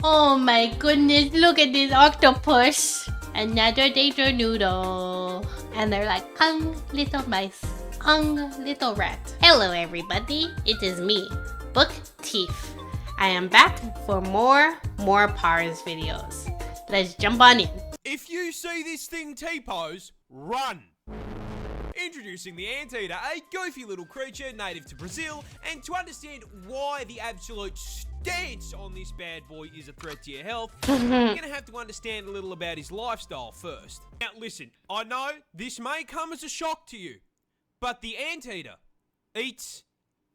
Oh my goodness, look at this octopus. Another danger noodle. And they're like, little mice, little rat. Hello everybody, it is me, Book Thief. I am back for more Parz videos. Let's jump on in. If you see this thing T-pose, run! Introducing the anteater, a goofy little creature native to Brazil, and to understand why the absolute stance on this bad boy is a threat to your health, you're gonna have to understand a little about his lifestyle first. Now listen, I know this may come as a shock to you, but the anteater eats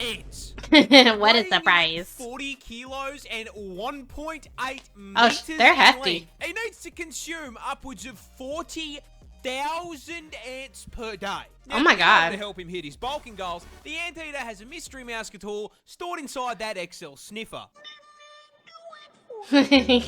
ants. What is the price? 40 kilos and 1.8 meters. Oh, they're hefty. He needs to consume upwards of 40,000 ants per day. Now, oh my god. To help him hit his bulking goals, the anteater has a mystery mouse tool stored inside that XL sniffer. Look at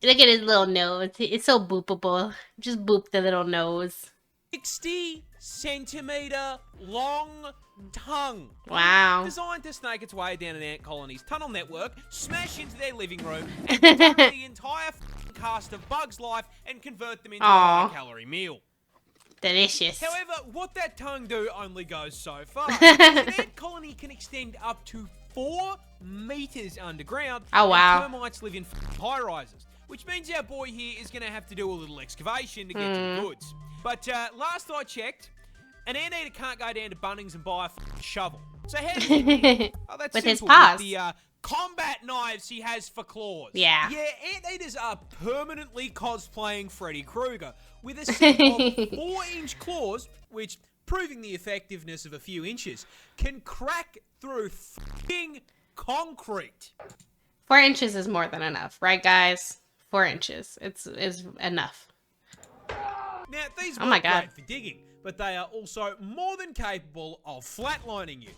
his little nose. It's so boopable. Just boop the little nose. 60-centimeter long tongue. Wow. Designed to snake its way down an ant colony's tunnel network, smash into their living room, and devour the entire cast of Bug's life and convert them into a high-calorie meal. Delicious. However, what that tongue do only goes so far. An ant colony can extend up to 4 meters underground. Oh, wow. And termites live in high-rises, which means our boy here is going to have to do a little excavation to get to the goods. But last I checked, an anteater can't go down to Bunnings and buy a shovel. So how does he Oh, that's with simple. his paws. With the combat knives he has for claws. Yeah. Yeah, anteaters are permanently cosplaying Freddy Krueger with a set of 4-inch claws, which, proving the effectiveness of a few inches, can crack through f***ing concrete. 4 inches is more than enough, right guys? 4 inches. Is enough. Now, these oh my god. great for digging, but they are also more than capable of flatlining you.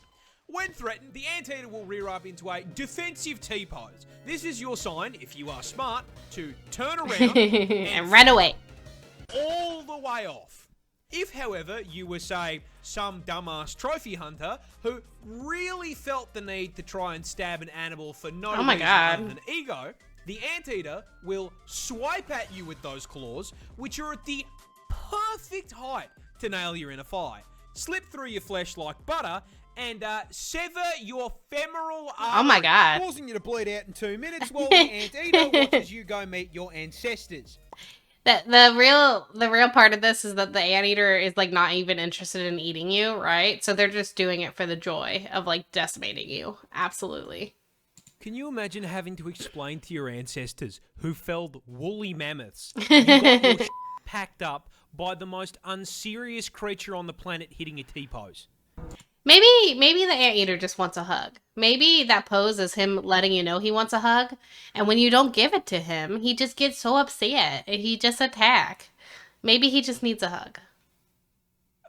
When threatened, the anteater will rear up into a defensive T-pose. This is your sign, if you are smart, to turn around and run away. All the way off. If, however, you were, say, some dumbass trophy hunter who really felt the need to try and stab an animal for no reason other than ego, the anteater will swipe at you with those claws, which are at the perfect height to nail you in a thigh, slip through your flesh like butter, and sever your femoral artery, oh my god, causing you to bleed out in 2 minutes while the anteater watches you go meet your ancestors. The real part of this is that the anteater is like not even interested in eating you, right? So they're just doing it for the joy of like decimating you. Absolutely. Can you imagine having to explain to your ancestors who felled woolly mammoths you got your packed up by the most unserious creature on the planet hitting a T-pose? Maybe the anteater just wants a hug. Maybe that pose is him letting you know he wants a hug, and when you don't give it to him, he just gets so upset and he just attack. Maybe he just needs a hug.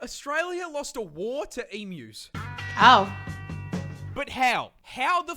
Australia lost a war to emus. Oh. But how? How the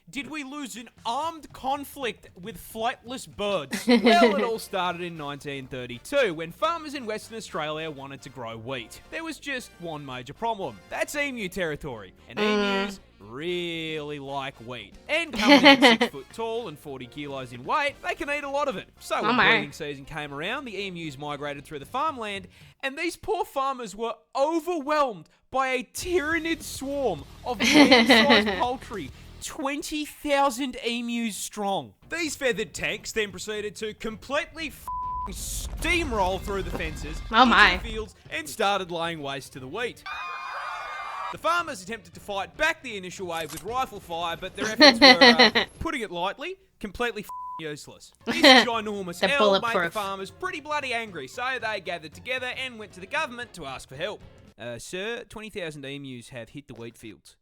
did we lose an armed conflict with flightless birds? Well, it all started in 1932 when farmers in Western Australia wanted to grow wheat. There was just one major problem. That's emu territory. And emus really like wheat. And coming in 6 foot tall and 40 kilos in weight, they can eat a lot of it. So when breeding season came around, the emus migrated through the farmland, and these poor farmers were overwhelmed by a tyrannid swarm of man-sized poultry. 20,000 emus strong. These feathered tanks then proceeded to completely steamroll through the fences into the fields and started laying waste to the wheat. The farmers attempted to fight back the initial wave with rifle fire, but their efforts were, putting it lightly, completely useless. This ginormous hell made the farmers pretty bloody angry, so they gathered together and went to the government to ask for help. Sir, 20,000 emus have hit the wheat fields.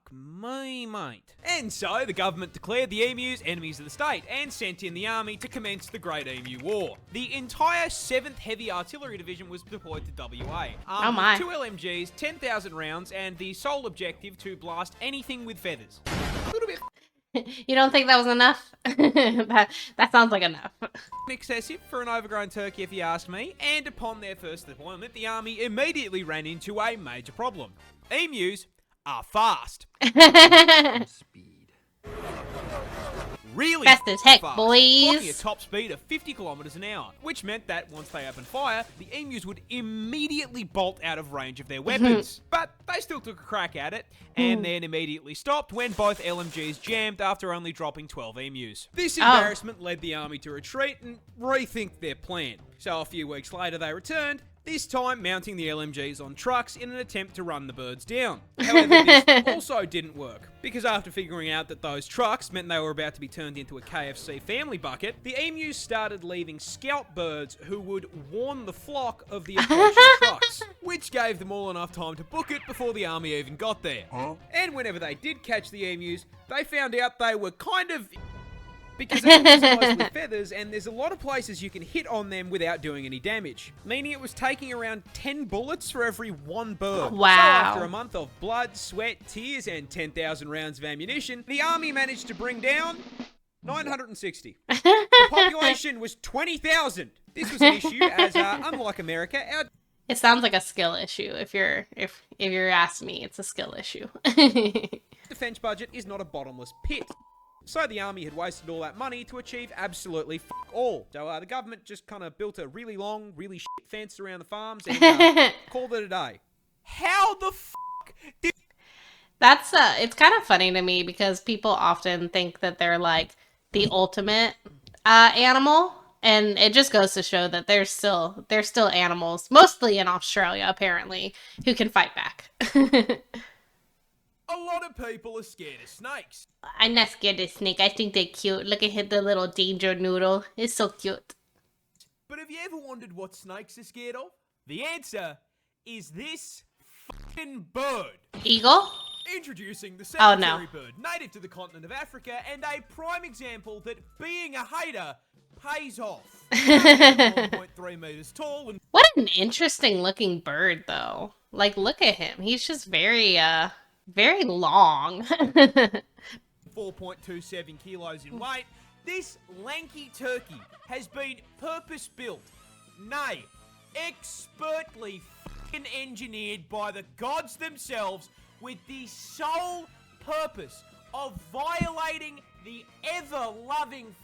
Me, mate. And so the government declared the emus enemies of the state and sent in the army to commence the Great Emu War. The entire 7th Heavy Artillery Division was deployed to WA. Armed with 2 LMGs, 10,000 rounds, and the sole objective to blast anything with feathers. A little bit You don't think that was enough? that sounds like enough. Excessive for an overgrown turkey if you ask me, and upon their first deployment, the army immediately ran into a major problem. Emus are fast. Speed. really Fast as heck, fast, boys. clocking a top speed of 50 kilometers an hour, which meant that once they opened fire, the emus would immediately bolt out of range of their weapons. But they still took a crack at it, and then immediately stopped when both LMGs jammed after only dropping 12 emus. This embarrassment led the army to retreat and rethink their plan. So a few weeks later they returned, this time mounting the LMGs on trucks in an attempt to run the birds down. However, this also didn't work, because after figuring out that those trucks meant they were about to be turned into a KFC family bucket, the emus started leaving scout birds who would warn the flock of the approaching trucks, which gave them all enough time to book it before the army even got there. And whenever they did catch the emus, they found out they were kind of... because emus are mostly feathers, and there's a lot of places you can hit on them without doing any damage. Meaning it was taking around 10 bullets for every one bird. Wow. So after a month of blood, sweat, tears, and 10,000 rounds of ammunition, the army managed to bring down 960. The population was 20,000. This was an issue as, unlike America, our It sounds like a skill issue. If you're asking me, it's a skill issue. defense budget is not a bottomless pit. So the army had wasted all that money to achieve absolutely fuck all. So the government just kind of built a really long, really shit fence around the farms and called it a day. How the fuck did... That's it's kind of funny to me because people often think that they're like the ultimate animal, and it just goes to show that there's still animals, mostly in Australia apparently, who can fight back. A lot of people are scared of snakes. I'm not scared of snake. I think they're cute. Look at the little danger noodle. It's so cute. But have you ever wondered what snakes are scared of? The answer is this fucking bird. Eagle? Introducing the Oh, secretary no. bird, native to the continent of Africa, and a prime example that being a hater pays off. 1.3 meters tall and What an interesting looking bird, though. Like, look at him. He's just very long. 4.27 kilos in weight. This lanky turkey has been purpose-built, nay, expertly fucking engineered by the gods themselves with the sole purpose of violating the ever-loving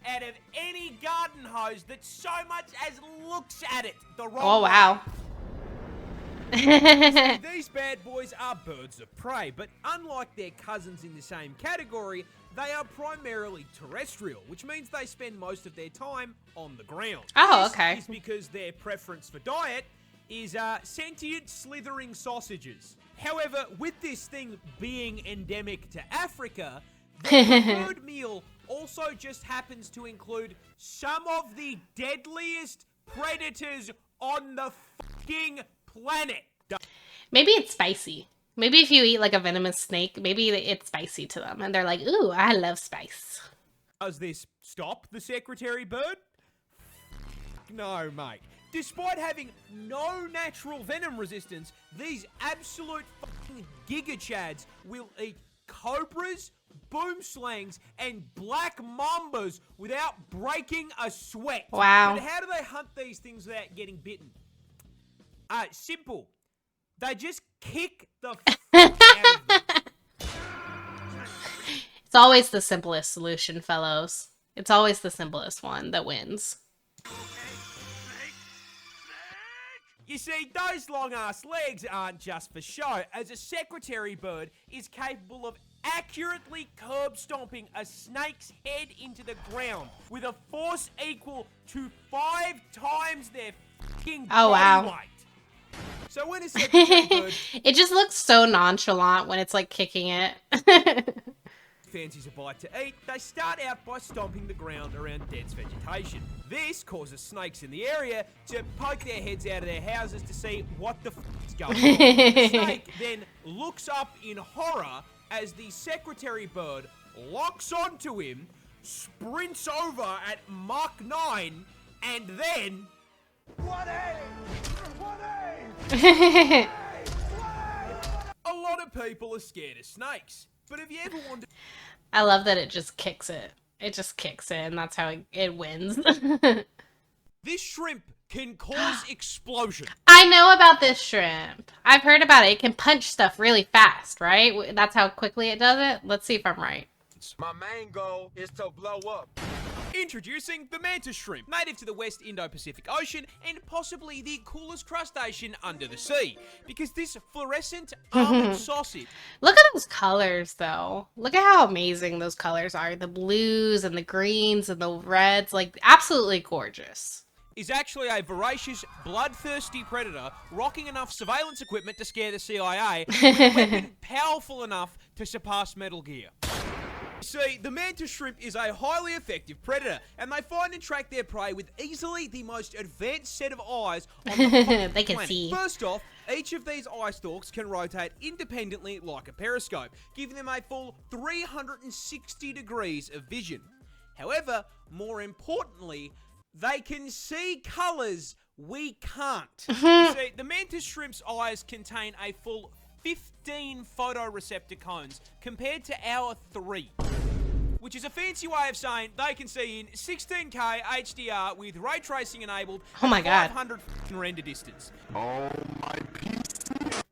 out of any garden hose that so much as looks at it the wrong Oh, wow. way. These bad boys are birds of prey, but unlike their cousins in the same category, they are primarily terrestrial, which means they spend most of their time on the ground. Oh, This okay. is because their preference for diet is sentient slithering sausages. However, with this thing being endemic to Africa, the preferred meal also just happens to include some of the deadliest predators on the fucking planet. Maybe it's spicy. Maybe if you eat like a venomous snake, maybe it's spicy to them. And they're like, ooh, I love spice. Does this stop the secretary bird? No, mate. Despite having no natural venom resistance, these absolute fucking gigachads will eat cobras, boomslangs, and black mambas without breaking a sweat. Wow. But how do they hunt these things without getting bitten? Simple. They just kick the out of them. It's always the simplest solution, fellows. It's always the simplest one that wins. You see, those long-ass legs aren't just for show, as a secretary bird is capable of accurately curb-stomping a snake's head into the ground with a force equal to 5 times their fucking Oh, wow. body weight. So when a secretary bird It just looks so nonchalant when it's like kicking it. fancies a bite to eat, they start out by stomping the ground around dense vegetation. This causes snakes in the area to poke their heads out of their houses to see what the f is going on. The snake then looks up in horror as the secretary bird locks onto him, sprints over at Mach 9, and then... A lot of people are scared of snakes, but have you ever wondered... I love that it just kicks it. It just kicks it, and that's how it wins. This shrimp can cause explosion. I know about this shrimp. I've heard about it. It can punch stuff really fast, right? That's how quickly it does it. Let's see if I'm right. oceans. My main goal is to blow up. Introducing the mantis shrimp, native to the West Indo-Pacific Ocean and possibly the coolest crustacean under the sea. Because this fluorescent almond sausage... Look at those colors, though. Look at how amazing those colors are. The blues and the greens and the reds. Like, absolutely gorgeous. Is actually a voracious, bloodthirsty predator rocking enough surveillance equipment to scare the CIA with a weapon powerful enough to surpass Metal Gear. See, the mantis shrimp is a highly effective predator, and they find and track their prey with easily the most advanced set of eyes on the planet. They can see. First off, each of these eye stalks can rotate independently like a periscope, giving them a full 360 degrees of vision. However, more importantly, they can see colours we can't. You see, the mantis shrimp's eyes contain a full 15 photoreceptor cones compared to our 3. Which is a fancy way of saying they can see in 16K HDR with ray tracing enabled. Oh my god. 500 render distance. Oh my piece.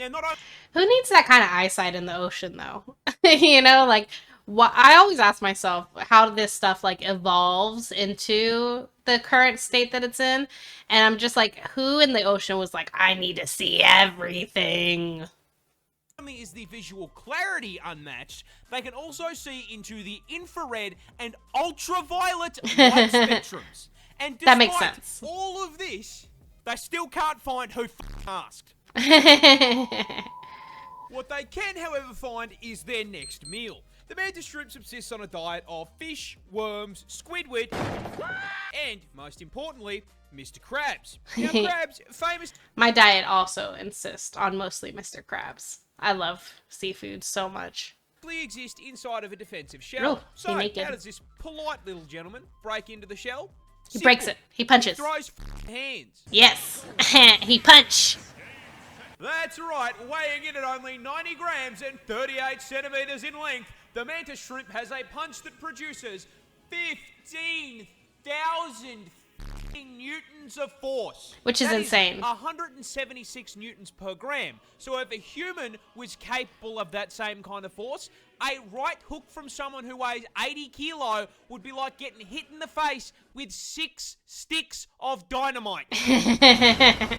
Yeah, not only Who needs that kind of eyesight in the ocean, though? You know, like, what I always ask myself how this stuff like evolves into the current state that it's in, and I'm just like, who in the ocean was like, I need to see everything? is the visual clarity unmatched, they can also see into the infrared and ultraviolet light spectrums. And That makes despite sense. all of this, they still can't find who asked. What they can, however, find is their next meal. The mantis shrimp subsists on a diet of fish, worms, squidward, and, most importantly, Mr. Krabs. Now, Krabs, famous... My diet also insists on mostly Mr. Krabs. I love seafood so much. exist inside of a defensive shell. Oh, so, he naked. how does this polite little gentleman break into the shell? He breaks it. He punches. Throws hands. Yes. He punch. That's right, weighing in at only 90 grams and 38 centimeters in length, the mantis shrimp has a punch that produces 15,000 newtons of force. Which is That insane. 176 newtons per gram. So if a human was capable of that same kind of force, a right hook from someone who weighs 80 kilo would be like getting hit in the face with 6 sticks of dynamite.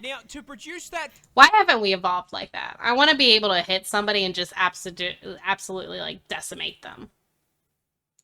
Now, to produce that Why haven't we evolved like that? I want to be able to hit somebody and just absolutely like decimate them.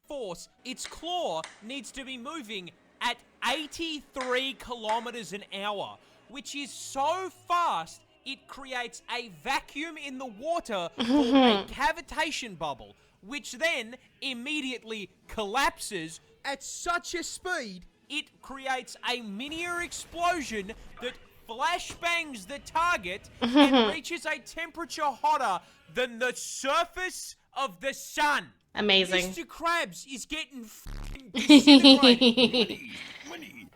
force, its claw needs to be moving at 83 kilometers an hour, which is so fast it creates a vacuum in the water called a cavitation bubble, which then immediately collapses at such a speed it creates a miniature explosion that flashbangs the target and reaches a temperature hotter than the surface of the sun. Amazing. Mr. Krabs is getting f***ing disintegrated. Money.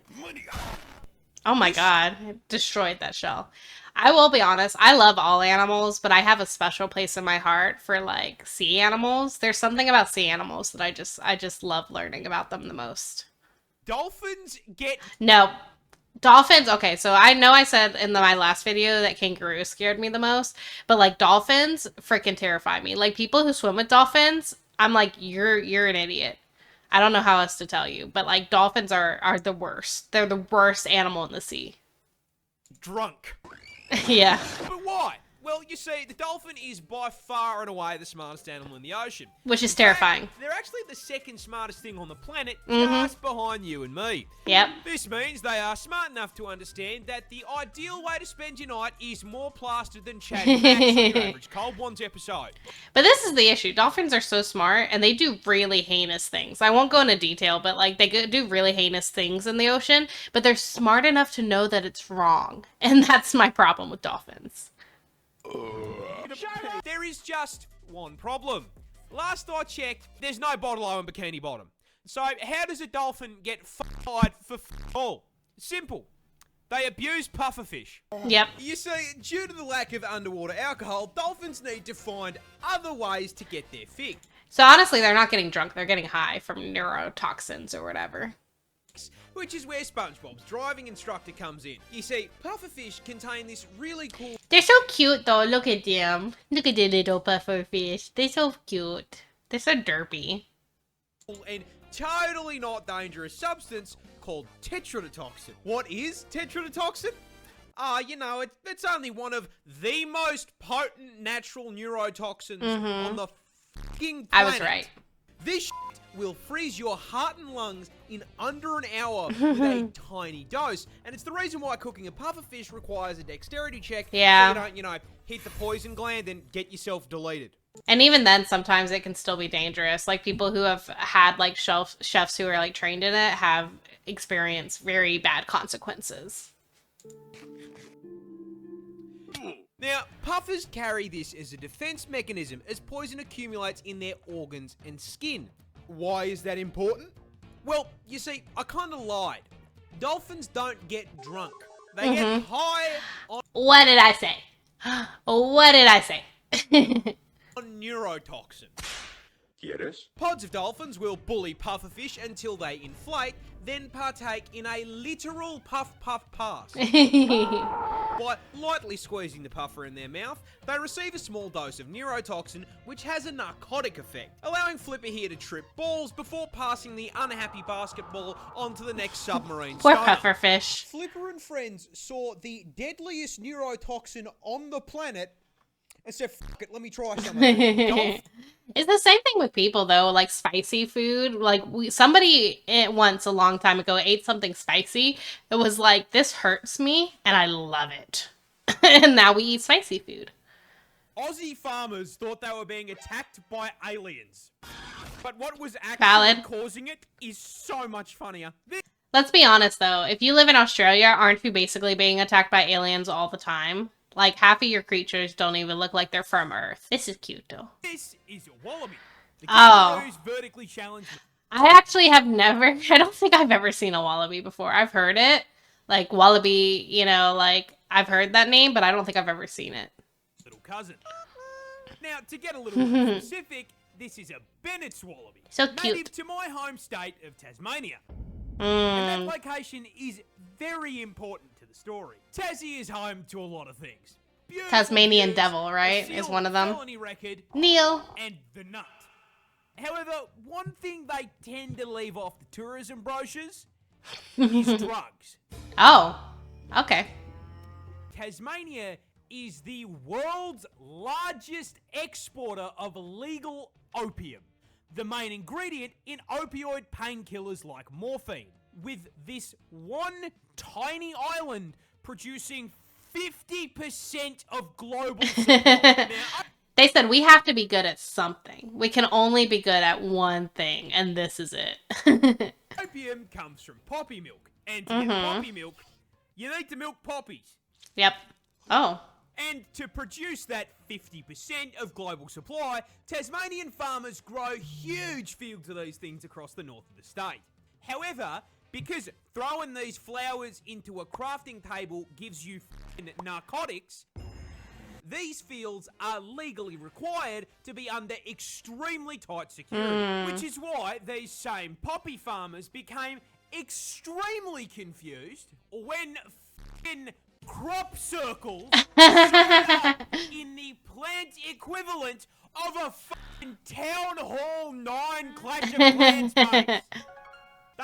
Oh my god, it destroyed that shell. I will be honest, I love all animals, but I have a special place in my heart for like sea animals. There's something about sea animals that I just love learning about them the most. Dolphins get... No. Dolphins, okay, so I know I said in my last video that kangaroos scared me the most, but like dolphins freaking terrify me. Like people who swim with dolphins, I'm like, you're an idiot. I don't know how else to tell you, but like dolphins are the worst. They're the worst animal in the sea. drunk. Yeah. But why? Well, you see, the dolphin is by far and away the smartest animal in the ocean. Which is In fact, terrifying. They're actually the second smartest thing on the planet, Mhm. just behind you and me. Yep. This means they are smart enough to understand that the ideal way to spend your night is more plastered than Chad Max on your average Cold Ones episode. But this is the issue. Dolphins are so smart, and they do really heinous things. I won't go into detail, but like they do really heinous things in the ocean, but they're smart enough to know that it's wrong. And that's my problem with dolphins. There is just one problem. Last I checked, there's no bottle O in Bikini Bottom. So how does a dolphin get fired for all? Simple. They abuse pufferfish. Yep. You see, due to the lack of underwater alcohol, dolphins need to find other ways to get their fix. So honestly, they're not getting drunk. They're getting high from neurotoxins or whatever. Which is where SpongeBob's driving instructor comes in. You see, pufferfish contain this really cool They're so cute though. Look at them. Look at the little puffer fish. They're so cute. They're so derpy. and totally not dangerous substance called tetrodotoxin. What is tetrodotoxin? It's only one of the most potent natural neurotoxins on the fucking planet. I was right. This shit will freeze your heart and lungs in under an hour with a tiny dose. And it's the reason why cooking a pufferfish requires a dexterity check. Yeah. So you don't, hit the poison gland and get yourself deleted. And even then, sometimes it can still be dangerous. Like, people who have had, like, chefs who are, like, trained in it have experienced very bad consequences. Now, puffers carry this as a defense mechanism as poison accumulates in their organs and skin. Why is that important? Well, you see, I kind of lied. Dolphins don't get drunk. They get high on What did I say? What did I say? neurotoxin. ¿Quieres? Pods of dolphins will bully pufferfish until they inflate, then partake in a literal puff-puff pass. By lightly squeezing the puffer in their mouth, they receive a small dose of neurotoxin, which has a narcotic effect, allowing Flipper here to trip balls before passing the unhappy basketball onto the next submarine Poor stoner. pufferfish. Flipper and friends saw the deadliest neurotoxin on the planet and said, "Fuck it, let me try some of it." It's the same thing with people, though. Like, spicy food. Like, somebody once a long time ago ate something spicy. It was like, this hurts me, and I love it. And now we eat spicy food. Aussie farmers thought they were being attacked by aliens. But what was actually Valid. causing it is so much funnier. Let's be honest, though. If you live in Australia, aren't you basically being attacked by aliens all the time? Like, half of your creatures don't even look like they're from Earth. This is cute, though. This is a wallaby. The Oh. kangaroo's vertically challenged. I actually have never... I don't think I've ever seen a wallaby before. I've heard it. Like, wallaby, like, I've heard that name, but I don't think I've ever seen it. Little cousin. Now, to get a little more specific, this is a Bennett's wallaby. So Native cute. to my home state of Tasmania. And Mm. that location is very important to the story. Tassie is home to a lot of things. Beautiful Tasmanian views, devil, a right, is sealed one of them. felony record, Neil. and the nut. However, one thing they tend to leave off the tourism brochures is drugs. Oh. Okay. Tasmania is the world's largest exporter of legal opium, the main ingredient in opioid painkillers like morphine, with this one tiny island producing 50% of global supply. Now, They said we have to be good at something. We can only be good at one thing, and this is it. opium comes from poppy milk, and to get poppy milk, you need to milk poppies. Yep. Oh. And to produce that 50% of global supply, Tasmanian farmers grow huge fields of these things across the north of the state. However, because throwing these flowers into a crafting table gives you f***ing narcotics, these fields are legally required to be under extremely tight security, which is why these same poppy farmers became extremely confused when f***ing crop circles showed up in the plant equivalent of a f***ing Town Hall 9 Clash of Clans base.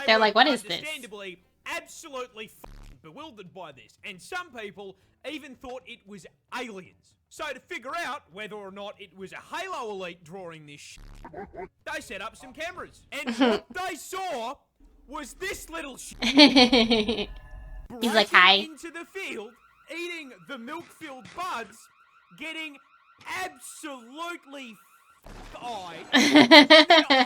They're were like, what is this? understandably absolutely f***ing bewildered by this, and some people even thought it was aliens. So to figure out whether or not it was a Halo Elite drawing this shit, they set up some cameras. And what they saw was this little shit He's like, hi. into the field, eating the milk-filled buds, getting absolutely f***eyed, and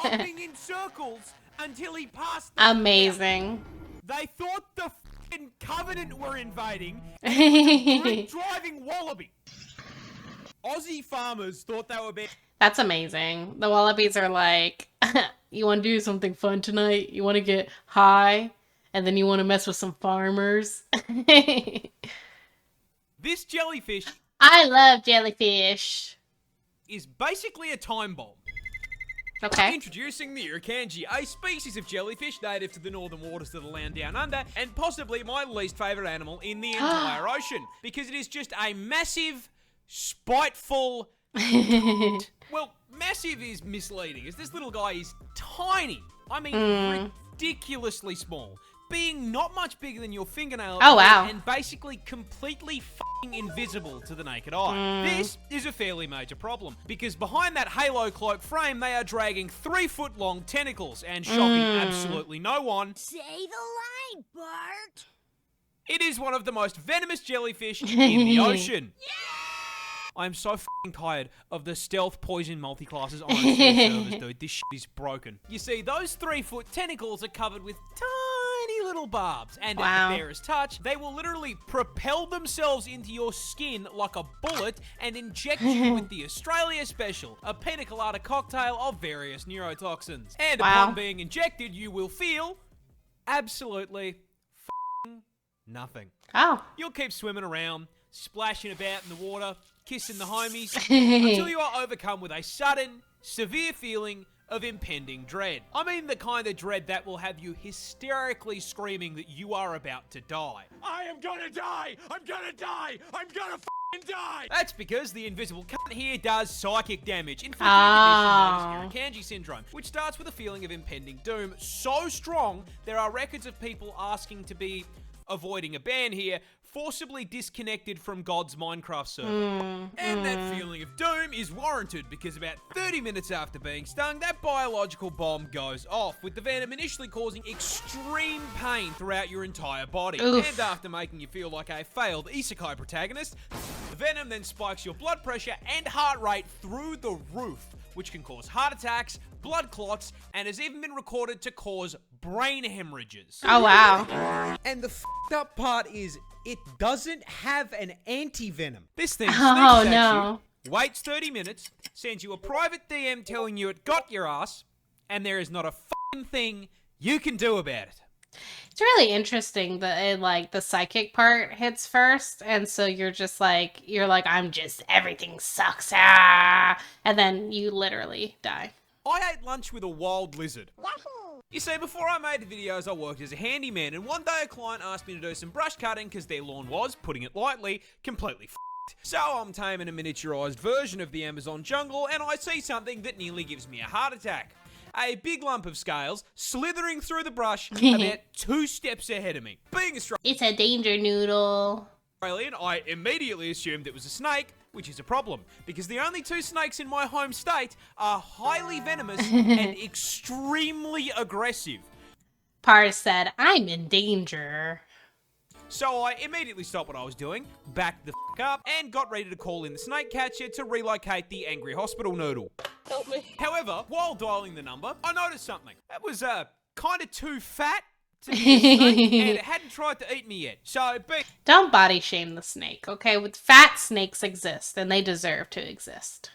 hopping in circles until he passed them. Amazing. They thought the f***ing Covenant were invading, and it was a driving wallaby. Aussie farmers thought they were being... That's amazing. The wallabies are like, you want to do something fun tonight? You want to get high? And then you want to mess with some farmers? This jellyfish I love jellyfish. is basically a time bomb. Okay. Introducing the Irukandji, a species of jellyfish native to the northern waters of the land down under, and possibly my least favourite animal in the entire ocean, because it is just a massive, spiteful, well, massive is misleading, as this little guy is tiny. I mean, ridiculously small. Being not much bigger than your fingernail. Oh, wow. And basically completely f***ing invisible to the naked eye. This is a fairly major problem, because behind that halo cloak frame, they are dragging 3-foot-long tentacles and shocking absolutely no one. Say the line, Bart. It is one of the most venomous jellyfish in the ocean. I'm so f***ing tired of the stealth poison multi-classes on servers, dude. This shit is broken. You see, those 3-foot tentacles are covered with tiny little barbs, and at the barest touch, they will literally propel themselves into your skin like a bullet and inject you with the Australia Special, a pina colada cocktail of various neurotoxins. And upon being injected, you will feel absolutely f***ing nothing. Oh. You'll keep swimming around, splashing about in the water, kissing the homies, until you are overcome with a sudden, severe feeling of impending dread. I mean the kind of dread that will have you hysterically screaming that you are about to die. I am gonna die! I'm gonna die! I'm gonna f***ing die! That's because the invisible cunt here does psychic damage, inflicting a condition known as Irukandji syndrome, which starts with a feeling of impending doom so strong, there are records of people asking to be, avoiding a ban here, forcibly disconnected from God's Minecraft server. And that feeling of doom is warranted because about 30 minutes after being stung, that biological bomb goes off, with the venom initially causing extreme pain throughout your entire body. Oof. And after making you feel like a failed isekai protagonist, the venom then spikes your blood pressure and heart rate through the roof, which can cause heart attacks, blood clots, and has even been recorded to cause brain hemorrhages. Oh, wow. And the f***ed up part is, it doesn't have an anti-venom. This thing Oh, sneaks at no. you, waits 30 minutes, sends you a private DM telling you it got your ass, and there is not a f***ing thing you can do about it. It's really interesting that it, like, the psychic part hits first, and so you're like, everything sucks, and then you literally die. I ate lunch with a wild lizard. You see, before I made the videos, I worked as a handyman, and one day a client asked me to do some brush cutting because their lawn was, putting it lightly, completely f***ed. So I'm taming a miniaturized version of the Amazon jungle, and I see something that nearly gives me a heart attack. A big lump of scales slithering through the brush about 2 steps ahead of me. Being It's a danger noodle. Australian, I immediately assumed it was a snake, which is a problem, because the only 2 snakes in my home state are highly venomous and extremely aggressive. Parz said, I'm in danger. So I immediately stopped what I was doing, backed the f*** up, and got ready to call in the snake catcher to relocate the angry hospital noodle. Help me. However, while dialing the number, I noticed something. That was kind of too fat to be a snake, and it hadn't tried to eat me yet. So, Don't body shame the snake, okay? With fat snakes exist, and they deserve to exist.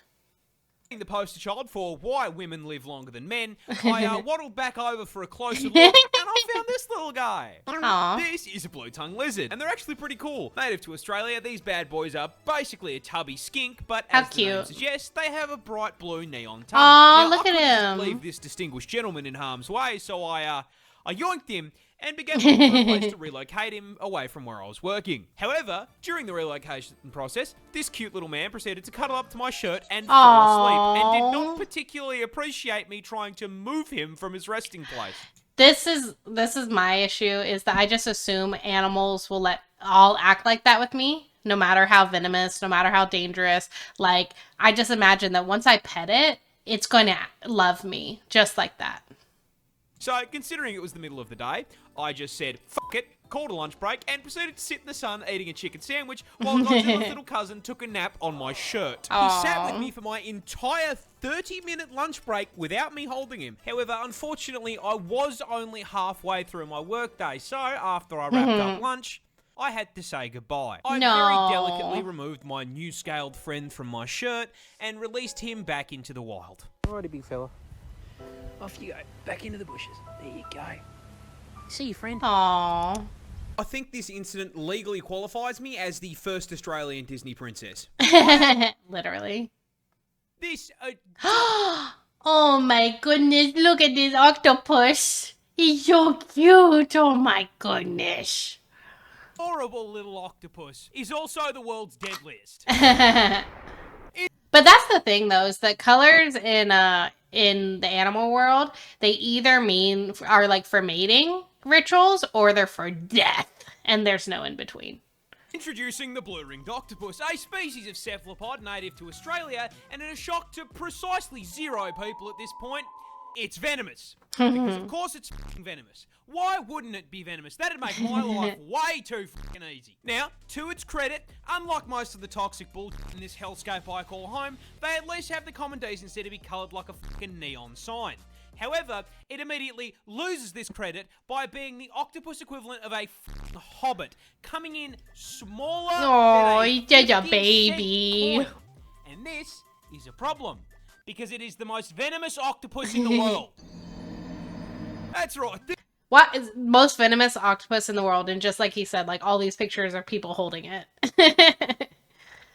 being the poster child for why women live longer than men, I waddled back over for a closer look, and I found this little guy. Aww. This is a blue-tongued lizard, and they're actually pretty cool. Native to Australia, these bad boys are basically a tubby skink, but How as the name cute. suggests, they have a bright blue neon tongue. Aw, Now, look I at couldn't just him. leave this distinguished gentleman in harm's way, so I yoinked him and began looking for a place to relocate him away from where I was working. However, during the relocation process, this cute little man proceeded to cuddle up to my shirt and fall asleep, and did not particularly appreciate me trying to move him from his resting place. This is my issue, is that I just assume animals will all act like that with me, no matter how venomous, no matter how dangerous. Like, I just imagine that once I pet it, it's going to love me, just like that. So, considering it was the middle of the day, I just said, fuck it, called a lunch break, and proceeded to sit in the sun eating a chicken sandwich while Godzilla's little cousin took a nap on my shirt. He sat with me for my entire 30-minute lunch break without me holding him. However, unfortunately, I was only halfway through my workday, so after I wrapped up lunch, I had to say goodbye. I very delicately removed my new scaled friend from my shirt and released him back into the wild. Alrighty, big fella. Off you go. Back into the bushes. There you go. See you, friend. Aww. I think this incident legally qualifies me as the first Australian Disney princess. Literally. This, Oh my goodness, look at this octopus. He's so cute. Oh my goodness. horrible little octopus is also the world's deadliest. But that's the thing, though, is that colors in the animal world, they either are like for mating rituals or they're for death, and there's no in between. Introducing the blue-ringed octopus, a species of cephalopod native to Australia, and in a shock to precisely 0 people at this point, it's venomous. Because of course it's f***ing venomous. Why wouldn't it be venomous? That'd make my life way too f***ing easy. Now, to its credit, unlike most of the toxic bullshit in this hellscape I call home, they at least have the common decency to be coloured like a f***ing neon sign. However, it immediately loses this credit by being the octopus equivalent of a f***ing hobbit, coming in smaller Oh, than he's a just a 50 baby. cent coin. And this is a problem, because it is the most venomous octopus in the world. That's right. What is most venomous octopus in the world? And just like he said, like all these pictures are people holding it.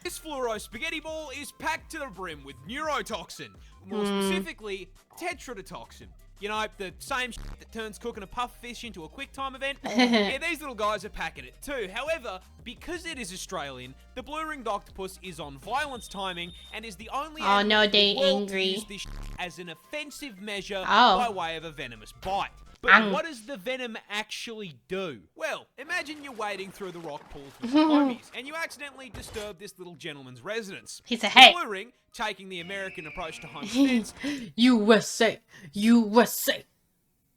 This fluoro spaghetti ball is packed to the brim with neurotoxin, more specifically tetrodotoxin. You know, the same shit that turns cooking a puff fish into a quick time event. Yeah, these little guys are packing it too. However, because it is Australian, the blue-ringed octopus is on violence timing and is the only Oh, no, animal in the they world angry. to use this shit as an offensive measure Oh. by way of a venomous bite. But what does the venom actually do? Well, imagine you're wading through the rock pools with your homies, and you accidentally disturb this little gentleman's residence. He said, The "Hey, blue ring, taking the American approach to homesteads, USA, USA."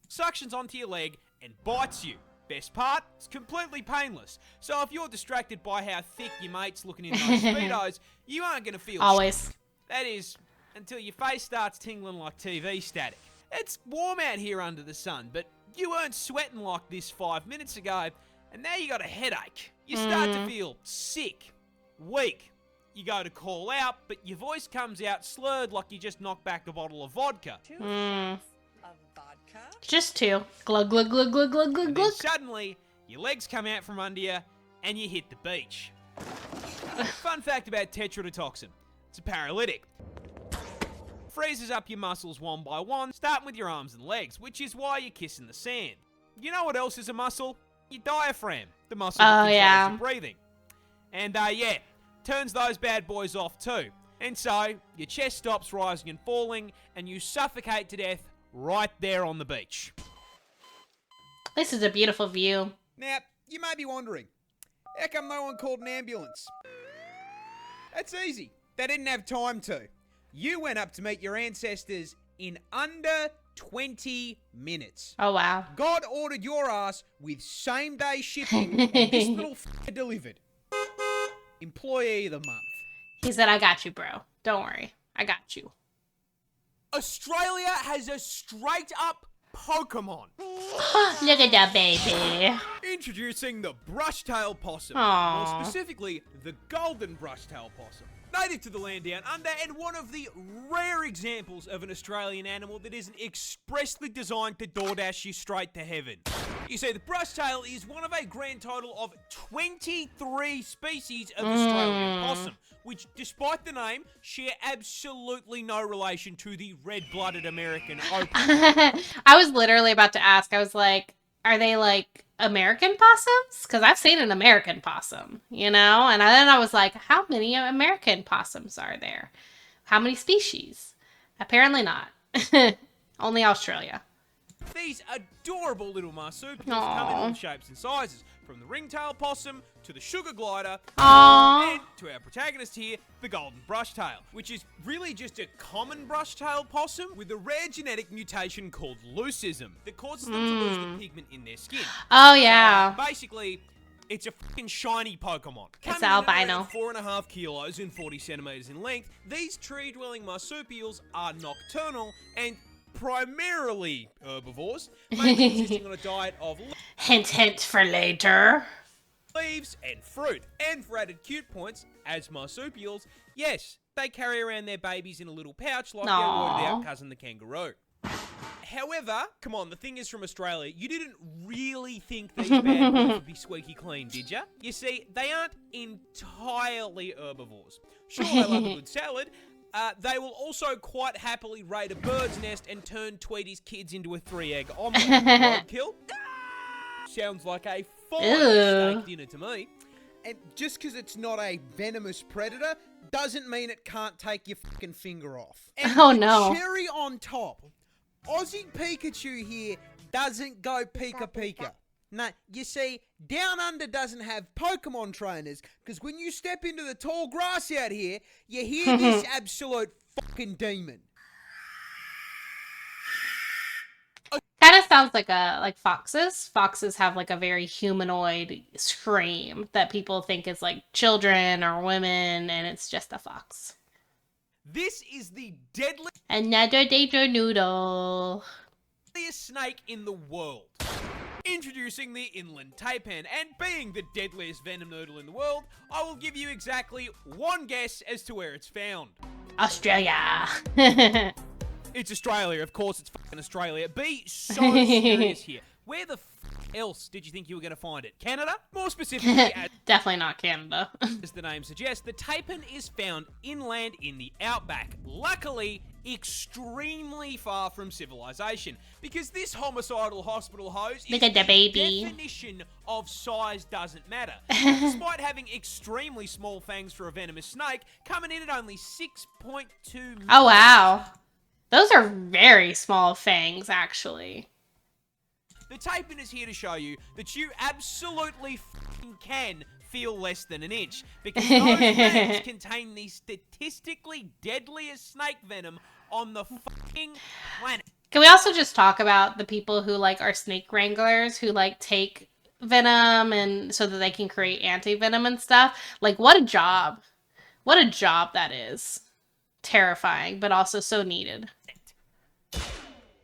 suctions onto your leg and bites you. Best part, it's completely painless. So if you're distracted by how thick your mate's looking in those speedos, you aren't going to feel Always. shit. That is, until your face starts tingling like TV static. It's warm out here under the sun, but you weren't sweating like this 5 minutes ago, and now you got a headache. You start to feel sick, weak. You go to call out, but your voice comes out slurred like you just knocked back a bottle of vodka. Of vodka? Just 2. Glug, glug, glug, glug, glug, glug, And then glug. suddenly, your legs come out from under you, and you hit the beach. Fun fact about tetrodotoxin. It's a paralytic. Freezes up your muscles one by one, starting with your arms and legs, which is why you're kissing the sand. You know what else is a muscle? Your diaphragm, the muscle that controls yeah. your breathing. And yeah, turns those bad boys off too. And so, your chest stops rising and falling, and you suffocate to death right there on the beach. This is a beautiful view. Now, you may be wondering, how come no one called an ambulance? That's easy. They didn't have time to. You went up to meet your ancestors in under 20 minutes. Oh, wow. God ordered your ass with same-day shipping, and this little f***er delivered. Employee of the month. He said, "I got you, bro. Don't worry. I got you." Australia has a straight-up Pokemon. Look at that baby. Introducing the brush-tail possum. Aww. More specifically, the golden brush-tail possum. Native to the land down under, and one of the rare examples of an Australian animal that isn't expressly designed to DoorDash you straight to heaven. You see, the brush-tail is one of a grand total of 23 species of Australian possum, which, despite the name, share absolutely no relation to the red-blooded American opal. I was literally about to ask. I was like, are they like American possums? Because I've seen an American possum, you know? And then I was like, how many American possums are there? How many species? Apparently not. Only Australia. These adorable little marsupials come in Aww. all shapes and sizes, from the ringtail possum to the sugar glider, Aww. and to our protagonist here, the golden brushtail, which is really just a common brushtail possum with a rare genetic mutation called leucism that causes them to lose the pigment in their skin. Oh, yeah. Basically, it's a fucking shiny Pokemon. It's Coming in at albino. around 4.5 kilos and 40 centimeters in length, these tree-dwelling marsupials are nocturnal and primarily herbivores, mainly consisting on a diet of Hint, hint for later. leaves and fruit. And for added cute points, as marsupials, yes, they carry around their babies in a little pouch like their Aww. worded out cousin the kangaroo. However, come on, the thing is from Australia, you didn't really think these bad boys would be squeaky clean, did ya? You see, they aren't entirely herbivores. Sure, they love a good salad. They will also quite happily raid a bird's nest and turn Tweety's kids into a 3-egg omelette. Roadkill? Sounds like a fine Ew. steak dinner to me. And just because it's not a venomous predator doesn't mean it can't take your fucking finger off. And Oh, the no. cherry on top, Aussie Pikachu here doesn't go Pika Pika. No, you see, Down Under doesn't have Pokemon trainers, because when you step into the tall grass out here, you hear this absolute fucking demon. Kind of sounds like foxes. Foxes have like a very humanoid scream that people think is like children or women, and it's just a fox. This is the deadliest Another danger noodle. snake in the world. Introducing the inland taipan, and being the deadliest venom noodle in the world, I will give you exactly one guess as to where it's found. Australia. It's Australia, of course it's fucking Australia. Be so serious here. Where the else did you think you were going to find it? Canada? More specifically, Definitely not Canada. as the name suggests, the taipan is found inland in the outback. Luckily, extremely far from civilization, because this homicidal hospital hose is Look at the baby. definition of size doesn't matter. Despite having extremely small fangs for a venomous snake, coming in at only 6.2 Oh, wow. Those are very small fangs, actually. The taipan is here to show you that you absolutely fucking can feel less than an inch, because those fangs contain the statistically deadliest snake venom on the fucking planet. Can we also just talk about the people who like are snake wranglers who like take venom and so that they can create anti-venom and stuff? Like, what a job. What a job that is. Terrifying, but also so needed.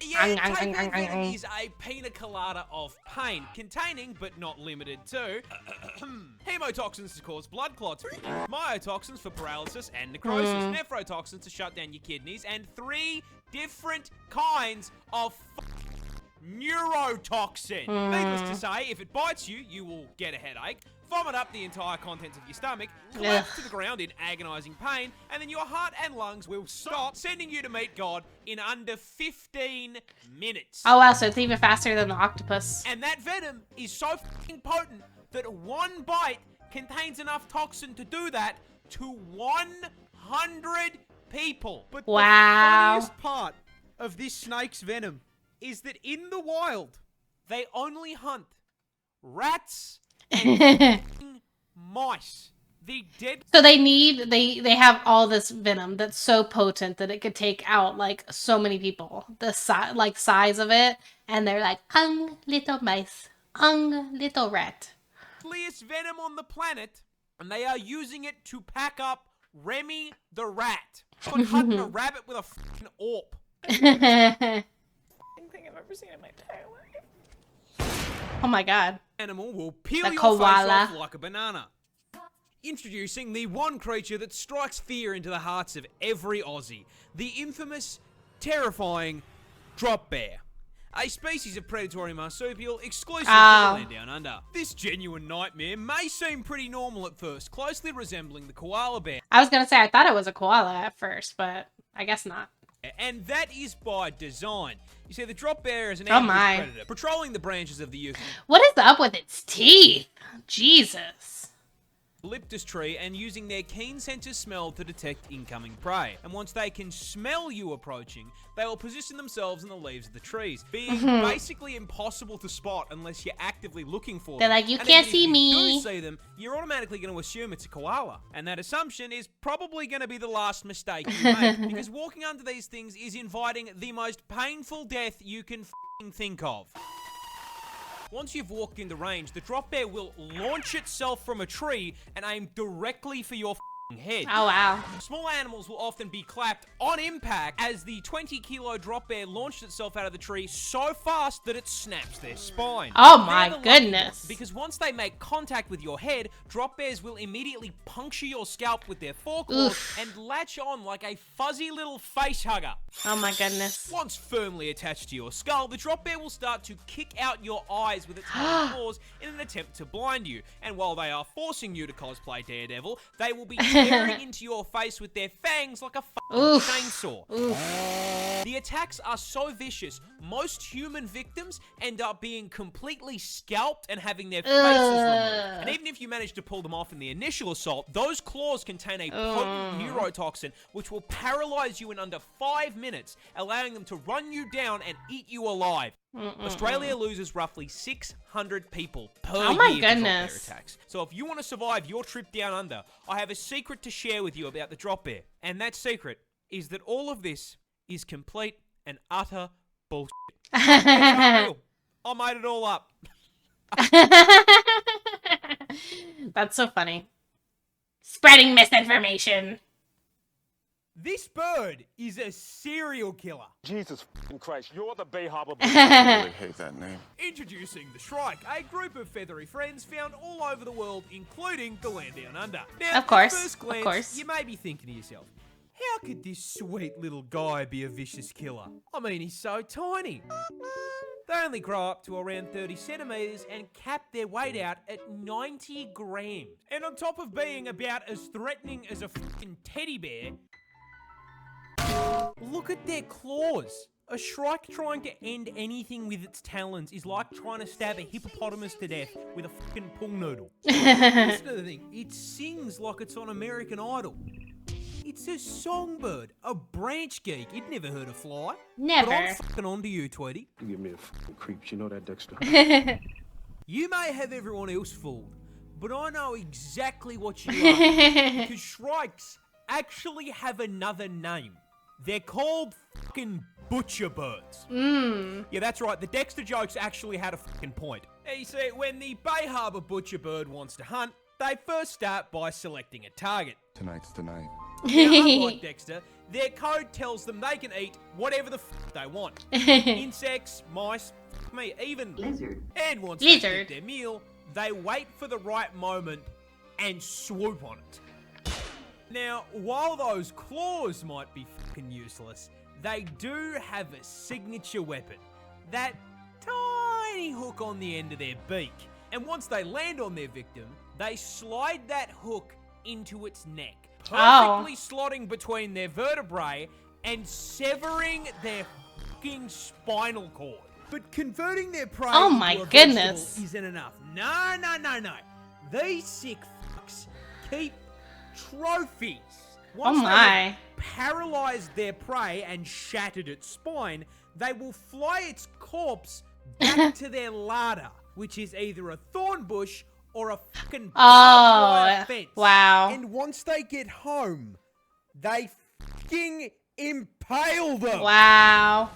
Yeah, taipan venom is a pina colada of pain, containing, but not limited to, hemotoxins to cause blood clots, myotoxins for paralysis and necrosis, nephrotoxins to shut down your kidneys, and 3 different kinds of neurotoxin. Needless to say, if it bites you, you will get a headache, vomit up the entire contents of your stomach, collapse to the ground in agonizing pain, and then your heart and lungs will stop, sending you to meet God in under 15 minutes. Oh wow, so it's even faster than the octopus. And that venom is so fucking potent that one bite contains enough toxin to do that to 100 people. But Wow. the funniest part of this snake's venom is that in the wild, They only hunt rats and mice. The dead So they have all this venom that's so potent that it could take out like so many people. The size of it, and they're like, little mice, little rat. deadliest venom on the planet, and they are using it to pack up Remy the rat. It's like hunting a rabbit with a fucking AWP. Thing I've ever seen in my entire life. Oh my god. Animal will peel The your koala. face off like a banana. Introducing the one creature that strikes fear into the hearts of every Aussie, the infamous, terrifying drop bear. A species of predatory marsupial exclusive to the land down under. This genuine nightmare may seem pretty normal at first, closely resembling the koala bear. I was gonna say I thought it was a koala at first, but I guess not. And that is by design. You see, the drop bear is an Oh ambush my. predator, patrolling the branches of the What is up with its teeth? Jesus. eucalyptus tree and using their keen sense of smell to detect incoming prey. And once they can smell you approaching, they will position themselves in the leaves of the trees, being basically impossible to spot unless you're actively looking for They're them. like, "You And can't even see if me." you do see them, you're automatically going to assume it's a koala. And that assumption is probably going to be the last mistake you make, because walking under these things is inviting the most painful death you can f***ing think of. Once you've walked into range, the drop bear will launch itself from a tree and aim directly for your f***ing head. Oh wow. Small animals will often be clapped on impact as the 20-kilo drop bear launched itself out of the tree so fast that it snaps their spine. Oh They're my the lucky goodness. ones, because once they make contact with your head, drop bears will immediately puncture your scalp with their foreclaws and latch on like a fuzzy little face hugger. Oh my goodness. Once firmly attached to your skull, the drop bear will start to kick out your eyes with its hind claws in an attempt to blind you. And while they are forcing you to cosplay Daredevil, they will be staring into your face with their fangs like a fucking Oof. chainsaw. Oof. The attacks are so vicious, most human victims end up being completely scalped and having their faces removed. And even if you manage to pull them off in the initial assault, those claws contain a potent neurotoxin which will paralyze you in under 5 minutes, allowing them to run you down and eat you alive. Australia loses roughly 600 people per Oh my year to drop their goodness. attacks. So if you want to survive your trip down under, I have a secret to share with you about the drop bear. And that secret is that all of this is complete and utter bullshit. It's unreal. I made it all up. That's so funny. Spreading misinformation. This bird is a serial killer. Jesus f***ing Christ, you're the Bay Harbor. I really hate that name. Introducing the Shrike, a group of feathery friends found all over the world, including the land down under. Now, Of course, at first of glance, course. you may be thinking to yourself, how could this sweet little guy be a vicious killer? I mean, he's so tiny. They only grow up to around 30 centimetres and cap their weight out at 90 grams. And on top of being about as threatening as a fucking teddy bear, look at their claws. A shrike trying to end anything with its talons is like trying to stab a hippopotamus to death with a fucking pool noodle. Listen to the thing. It sings like it's on American Idol. It's a songbird, a branch geek. You'd never heard a fly. Never. But I'm fucking onto you, Tweety. You give me the f***ing creeps, you know that, Dexter? You may have everyone else fooled, but I know exactly what you are. Because shrikes actually have another name. They're called fucking butcher birds. Yeah, that's right. The Dexter jokes actually had a fucking point. Now, you see, when the Bay Harbor butcher bird wants to hunt, they first start by selecting a target. Tonight's the night. Now, unlike Dexter, their code tells them they can eat whatever the fuck they want. Insects, mice, fuck me, even lizard. And once they Lizard. get their meal, they wait for the right moment and swoop on it. Now, while those claws might be fucking useless, they do have a signature weapon. That tiny hook on the end of their beak. And once they land on their victim, they slide that hook into its neck, perfectly slotting between their vertebrae and severing their fucking spinal cord. But converting their prey Oh into my a goodness. vegetable isn't enough. No, no, no, no. These sick fucks keep trophies. Once Oh they my. have paralyzed their prey and shattered its spine, they will fly its corpse back to their larder, which is either a thorn bush or a fucking barbed wire fence. Wow. And once they get home, they fucking impale them. Wow.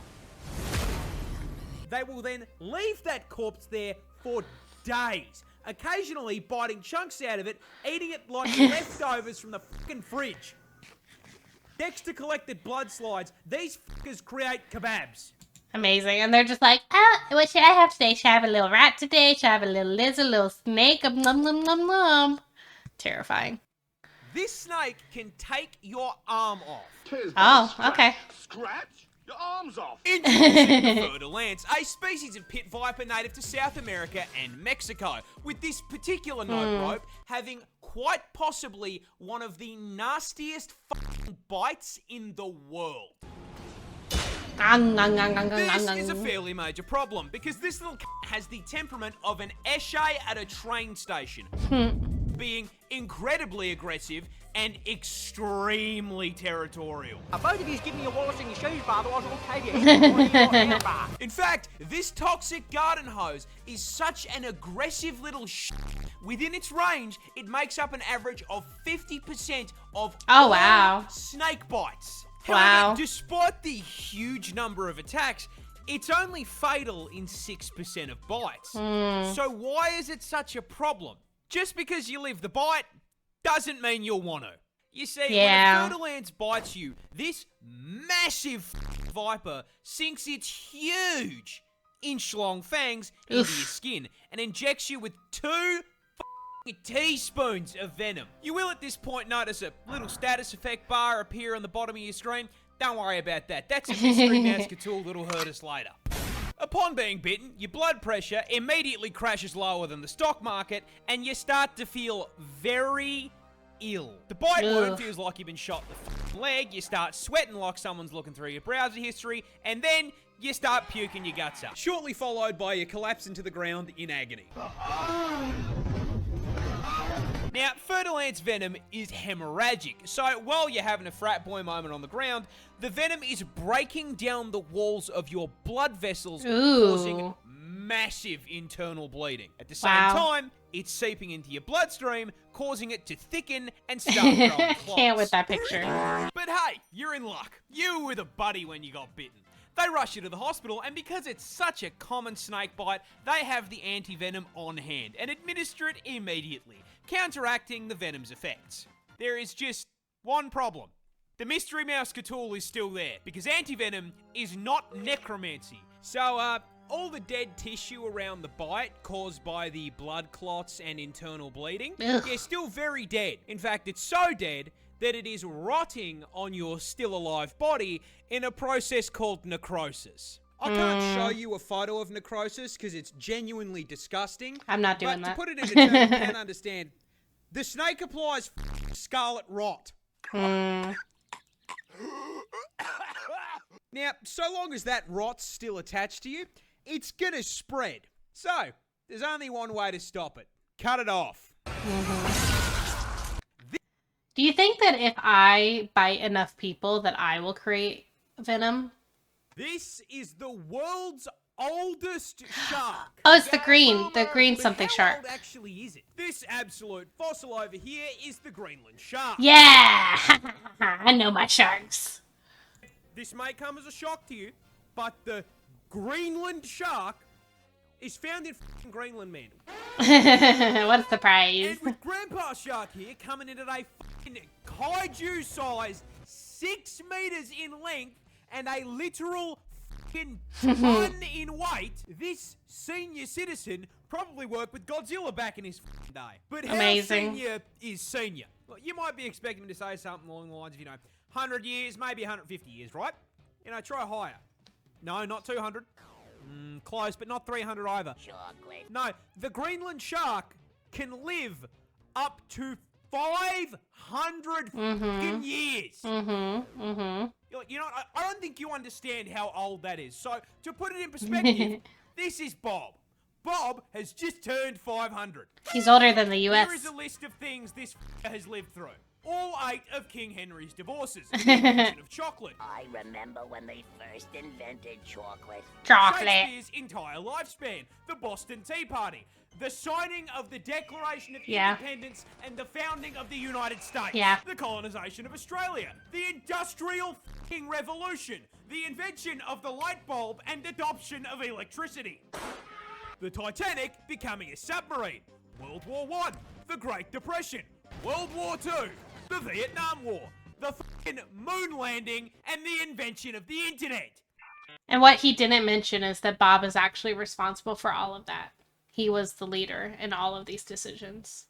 They will then leave that corpse there for days, occasionally biting chunks out of it, eating it like leftovers from the fucking fridge. Dexter collected blood slides. These fuckers create kebabs. Amazing. And they're just like, what should I have today? Should I have a little rat today? Should I have a little lizard, a little snake? Nom, nom, nom, nom. Terrifying. This snake can take your arm off. Oh, okay. Scratch your arms off. Introducing the fer-de-lance, a species of pit viper native to South America and Mexico, with this particular note rope having quite possibly one of the nastiest fucking bites in the world. This is a fairly major problem, because this little has the temperament of an eshay at a train station, being incredibly aggressive and extremely territorial. Both of you give me your wallets and your shoes, bar, otherwise I'll tag you. In fact, this toxic garden hose is such an aggressive little within its range, it makes up an average of 50% of all snake bites. Wow. However, despite the huge number of attacks, it's only fatal in 6% of bites. So why is it such a problem? Just because you live the bite doesn't mean you'll want to. You see, when a fer-de-lance bites you, this massive viper sinks its huge inch-long fangs into your skin and injects you with 2 teaspoons of venom. You will at this point notice a little status effect bar appear on the bottom of your screen. Don't worry about that. That's a mystery mouse tool that'll hurt us later. Upon being bitten, your blood pressure immediately crashes lower than the stock market, and you start to feel very, ill. The bite wound Ugh. feels like you've been shot in the f***ing leg, you start sweating like someone's looking through your browser history, and then you start puking your guts up. Shortly followed by you collapse into the ground in agony. Now, Fer-de-Lance venom is hemorrhagic, so while you're having a frat boy moment on the ground, the venom is breaking down the walls of your blood vessels, causing Ooh. massive internal bleeding. At the same Wow. time, it's seeping into your bloodstream, causing it to thicken and start growing clots. Can't with that picture. But hey, you're in luck. You were the buddy when you got bitten. They rush you to the hospital, and because it's such a common snake bite, they have the anti-venom on hand and administer it immediately, counteracting the venom's effects. There is just one problem. The mystery mouse Cthulhu is still there, because anti-venom is not necromancy. So, all the dead tissue around the bite caused by the blood clots and internal bleeding, Ugh. they're still very dead. In fact, it's so dead that it is rotting on your still alive body in a process called necrosis. I can't show you a photo of necrosis because it's genuinely disgusting. I'm not doing but that. to put it in a term you can understand, the snake applies scarlet rot. Mm. Now, so long as that rot's still attached to you, it's gonna spread. So, there's only one way to stop it. Cut it off. Do you think that if I bite enough people that I will create venom? This is the world's oldest shark. Oh, it's the green But something how shark. old actually is it? This absolute fossil over here is the Greenland shark. Yeah! I know my sharks. This may come as a shock to you, but the Greenland shark is found in f***ing Greenland, man. What a surprise. And with Grandpa Shark here coming in at a f***ing kaiju-sized 6 meters in length and a literal f***ing ton in weight, this senior citizen probably worked with Godzilla back in his f***ing day. But how Amazing. senior is senior? Well, you might be expecting me to say something along the lines of, 100 years, maybe 150 years, right? Try higher. No, not 200. Close, but not 300 either. Chocolate. No, the Greenland shark can live up to 500 fucking years. I don't think you understand how old that is. So, to put it in perspective, this is Bob. Bob has just turned 500. He's older than the US. Here is a list of things this has lived through. All 8 of King Henry's divorces. The invention of chocolate. I remember when they first invented chocolate. Chocolate. Shakespeare's entire lifespan. The Boston Tea Party. The signing of the Declaration of Independence and the founding of the United States. Yeah. The colonization of Australia. The Industrial f***ing Revolution. The invention of the light bulb and adoption of electricity. The Titanic becoming a submarine. World War I. The Great Depression. World War II. The Vietnam War. The f***ing moon landing and the invention of the internet. And what he didn't mention is that Bob is actually responsible for all of that. He was the leader in all of these decisions.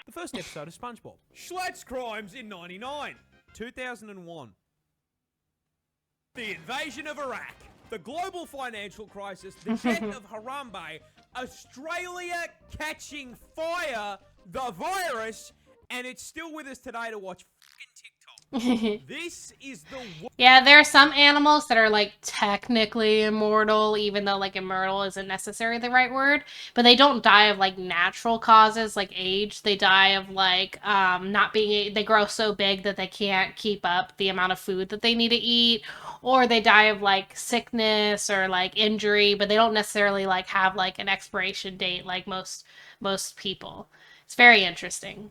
The first episode of SpongeBob. Schlatt's crimes in 99. 2001. The invasion of Iraq. The global financial crisis. The death of Harambe. Australia catching fire. The virus. And it's still with us today to watch fucking TikTok. This is the... Yeah, there are some animals that are like technically immortal, even though like immortal isn't necessarily the right word. But they don't die of like natural causes like age. They die of like not being... They grow so big that they can't keep up the amount of food that they need to eat. Or they die of like sickness or like injury, but they don't necessarily like have like an expiration date like most people. It's very interesting.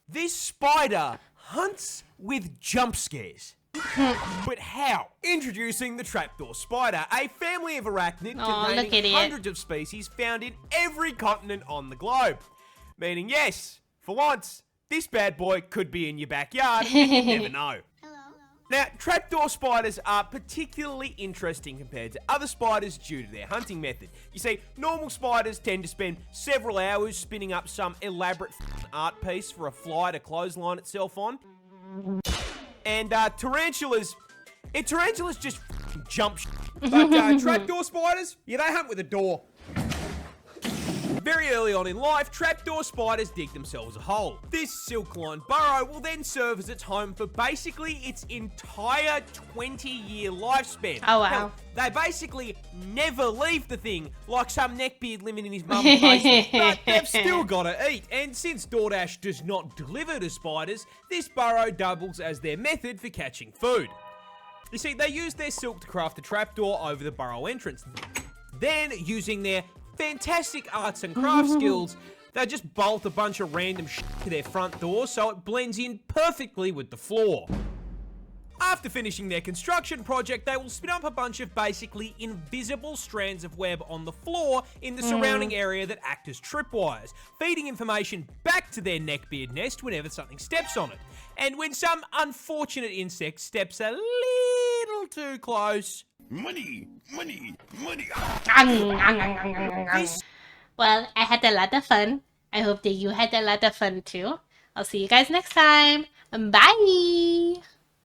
This spider hunts with jump scares. But how? Introducing the trapdoor spider, a family of arachnids containing hundreds of species found in every continent on the globe. Meaning, yes, for once, this bad boy could be in your backyard and you never know. Now, trapdoor spiders are particularly interesting compared to other spiders due to their hunting method. You see, normal spiders tend to spend several hours spinning up some elaborate art piece for a fly to clothesline itself on. And tarantulas just jump. But trapdoor spiders, yeah, they hunt with a door. Very early on in life, trapdoor spiders dig themselves a hole. This silk-lined burrow will then serve as its home for basically its entire 20-year lifespan. Oh, wow. Hell, they basically never leave the thing, like some neckbeard living in his mum's basement. But they've still got to eat, and since DoorDash does not deliver to spiders, this burrow doubles as their method for catching food. You see, they use their silk to craft a trapdoor over the burrow entrance. Then, using their fantastic arts and craft skills, they just bolt a bunch of random shit to their front door so it blends in perfectly with the floor. After finishing their construction project, they will spin up a bunch of basically invisible strands of web on the floor in the surrounding area that act as tripwires, feeding information back to their neckbeard nest whenever something steps on it. And when some unfortunate insect steps a little too close... Money, money, money. Well, I had a lot of fun. I hope that you had a lot of fun too. I'll see you guys next time. Bye!